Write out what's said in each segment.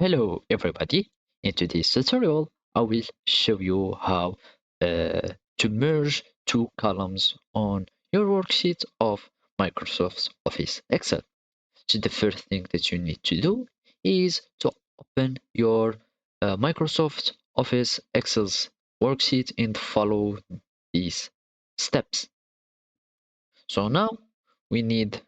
Hello everybody. In today's tutorial, I will show you how to merge two columns on your worksheet of Microsoft Office Excel. So the first thing that you need to do is to open your Microsoft Office Excel's worksheet and follow these steps. So now we need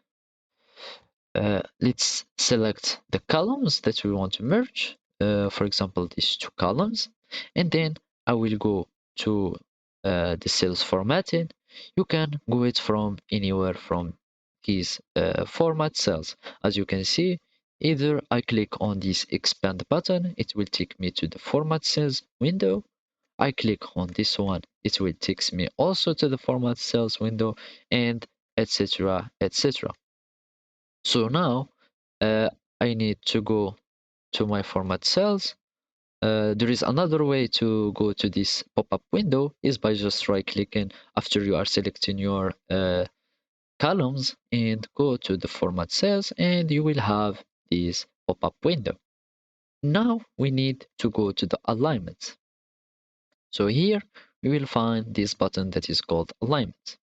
let's select the columns that we want to merge, for example, these two columns, and then I will go to the cells formatting. You can go it from anywhere from these format cells. As you can see, either I click on this expand button, it will take me to the format cells window. I click on this one, it will take me also to the format cells window, and etc, etc. So now uh, I need to go to my format cells. There is another way to go to this pop-up window is by just right clicking after you are selecting your columns and go to the format cells, and you will have this pop-up window. Now we need to go to the alignment. So here we will find this button that is called alignment.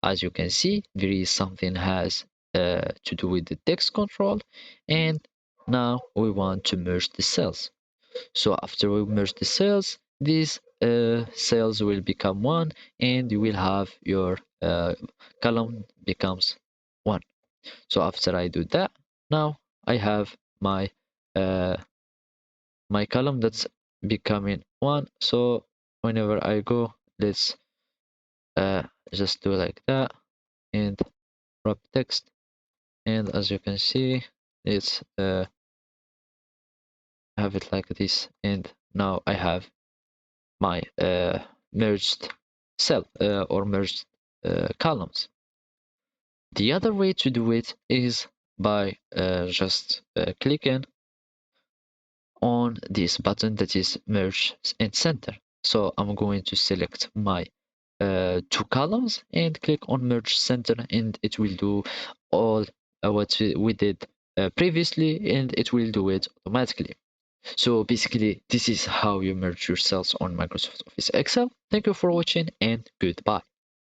As you can see, there is something has to do with the text control, and now we want to merge the cells. So after we merge the cells, these cells will become one, and you will have your column becomes one. So after I do that, now I have uh, my column that's becoming one. So whenever I go, let's uh, just do like that and wrap text, and as you can see, it's have it like this, and now I have my merged cell or merged columns. The other way to do it is by just clicking on this button that is merge and center. So I'm going to select my two columns and click on merge center, and it will do all what we did previously, and it will do it automatically. So basically, this is how you merge your cells on Microsoft Office Excel. Thank you for watching, and goodbye.